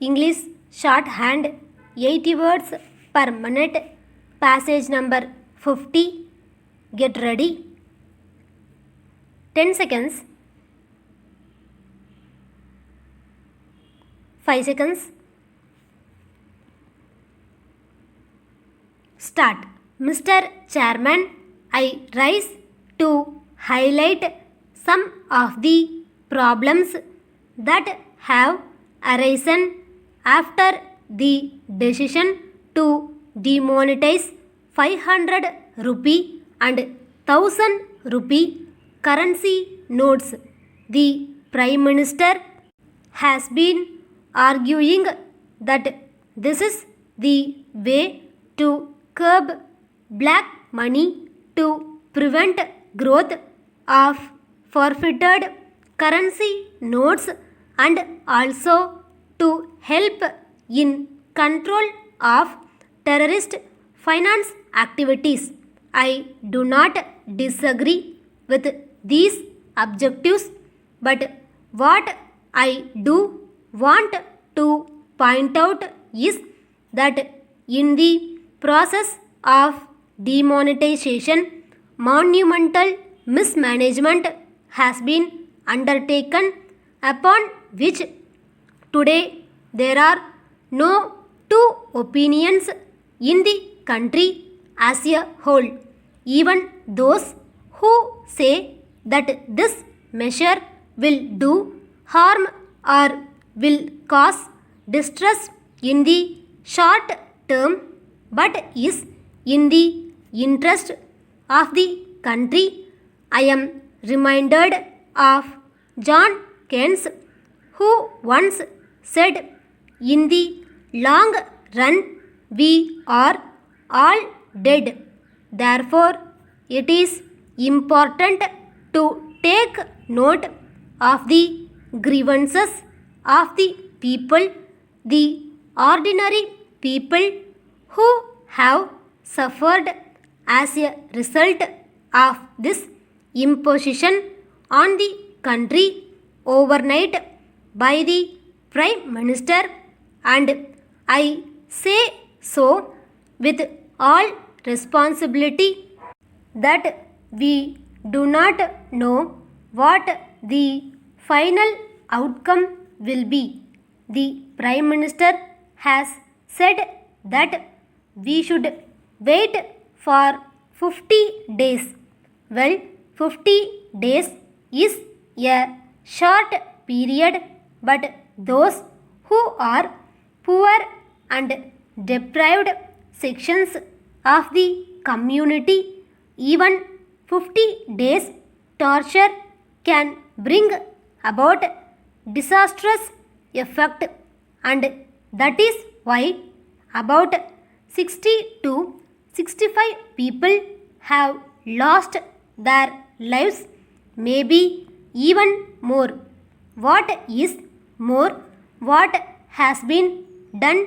English shorthand 80 words per minute. Passage number 50. Get ready. 10 seconds. 5 seconds. Start. Mr. Chairman, I rise to highlight some of the problems that have arisen after the decision to demonetize 500 rupee and 1000 rupee currency notes. The Prime Minister has been arguing that this is the way to curb black money to prevent growth of forfeited currency notes and also to help in control of terrorist finance activities. I do not disagree with these objectives, but what I do want to point out is that in the process of demonetization, monumental mismanagement has been undertaken, upon which today there are no two opinions in the country as a whole. Even those who say that this measure will do harm or will cause distress in the short term but is in the interest of the country. I am reminded of John Keynes, who once said, "In the long run, we are all dead. Therefore, it is important to take note of the grievances of the people, the ordinary people who have suffered as a result of this imposition on the country overnight by the Prime Minister, and I say so with all responsibility that we do not know what the final outcome will be. The Prime Minister has said that we should wait for 50 days. Well, 50 days is a short period, but those who are poor and deprived sections of the community, even 50 days torture can bring about disastrous effect, and that is why about 60 to 65 people have lost their lives, maybe even more. What is more, what has been done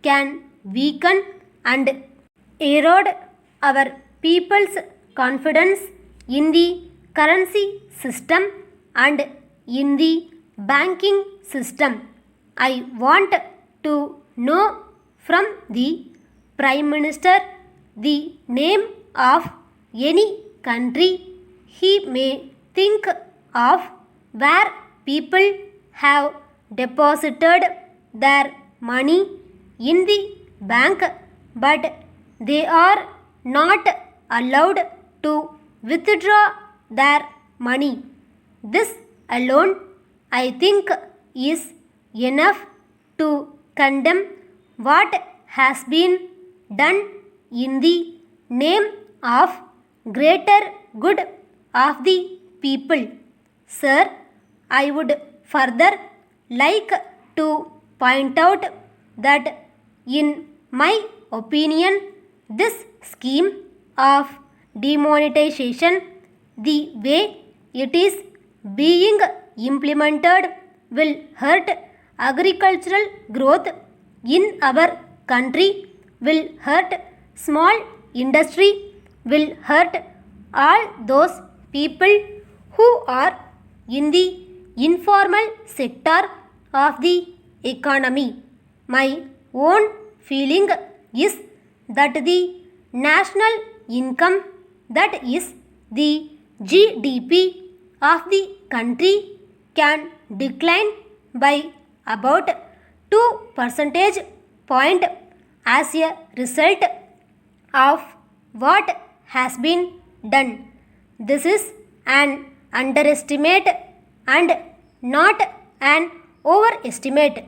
can weaken and erode our people's confidence in the currency system and in the banking system. I want to know from the Prime Minister the name of any country he may think of where people have deposited their money in the bank but they are not allowed to withdraw their money. This alone, I think, is enough to condemn what has been done in the name of greater good of the people. Sir, I would further like to point out that in my opinion, this scheme of demonetization, the way it is being implemented, will hurt agricultural growth in our country, will hurt small industry, will hurt all those people who are in the informal sector of the economy. my own feeling is that the national income, that is the GDP of the country, can decline by about 2 percentage point as a result of what has been done. This is an underestimate and not an overestimate.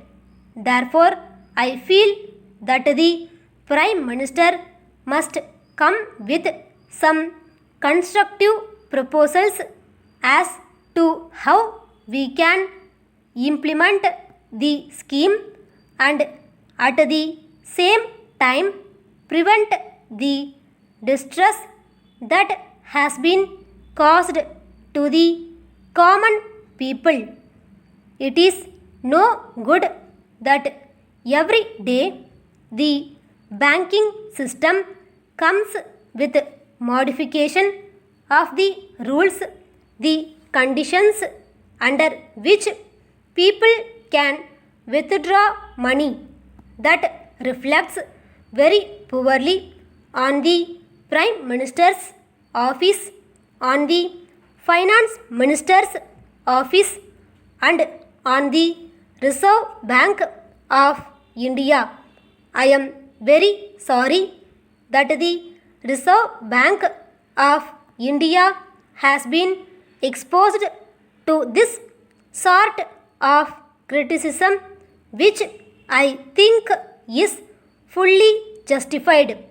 Therefore, I feel that the Prime Minister must come with some constructive proposals as to how we can implement the scheme and at the same time prevent the distress that has been caused to the common people. It is no good that every day the banking system comes with modification of the rules, the conditions under which people can withdraw money. That reflects very poorly on the Prime Minister's office, on the Finance Minister's office, and on the Reserve Bank of India. I am very sorry that the Reserve Bank of India has been exposed to this sort of criticism, which I think is fully justified.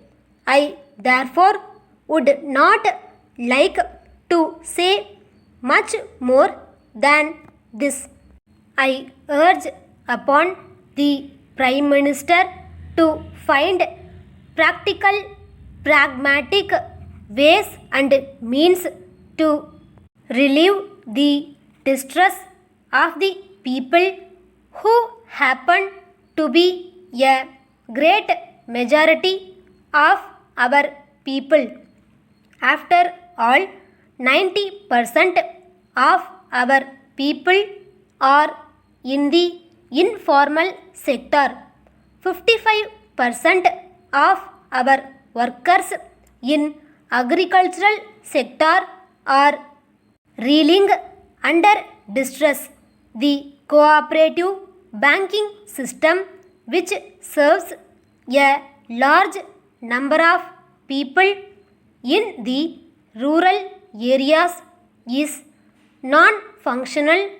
I therefore would not like to say much more than this. I urge upon the Prime Minister to find practical, pragmatic ways and means to relieve the distress of the people who happen to be a great majority of our people. After all, 90% of our people are in the informal sector. 55% of our workers in agricultural sector are reeling under distress. The cooperative banking system, which serves a large number of people in the rural areas, is non-functional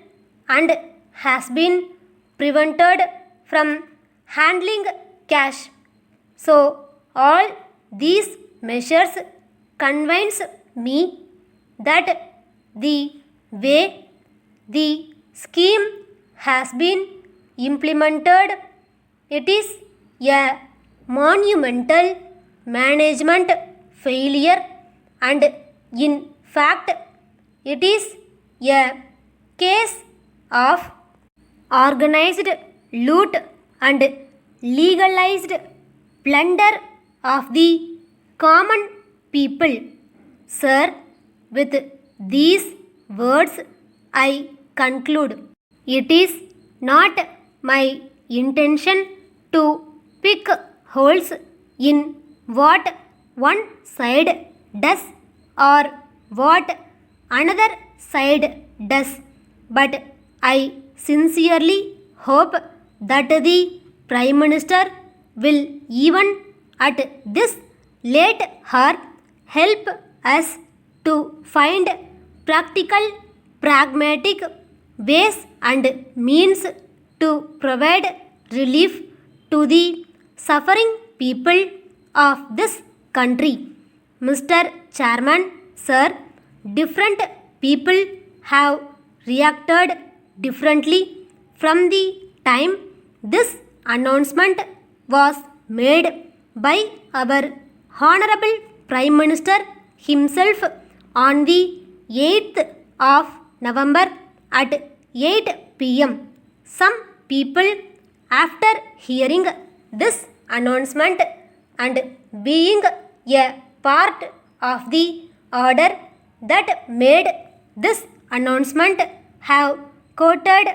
and has been prevented from handling cash. So, all these measures convince me that the way the scheme has been implemented, it is a monumental management failure, and in fact it is a case of organized loot and legalized plunder of the common people. Sir, with these words I conclude. It is not my intention to pick holes in what one side does or what another side does, but I sincerely hope that the Prime Minister will, even at this late hour, help us to find practical, pragmatic ways and means to provide relief to the suffering people of this country. Mr. Chairman, Sir, different people have reacted differently from the time this announcement was made by our Honorable Prime Minister himself on the 8th of November at 8 p.m. Some people, after hearing this announcement and being a part of the order that made this announcement, have quoted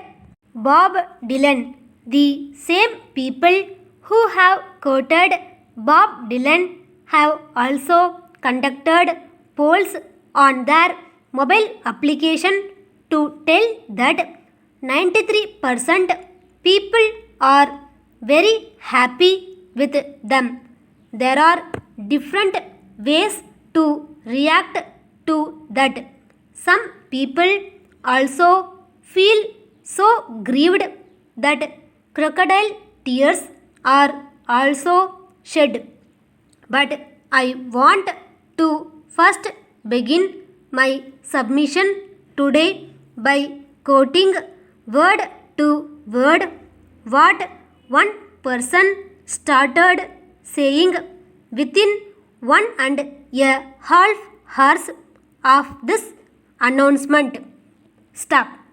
Bob Dylan The same people who have quoted Bob Dylan have also conducted polls on their mobile application to tell that 93% people are very happy with them. There are different ways to react to that. Some people also feel so grieved that crocodile tears are also shed. But I want to first begin my submission today by quoting word to word what one person started saying within 1.5 hours of this announcement. Stop.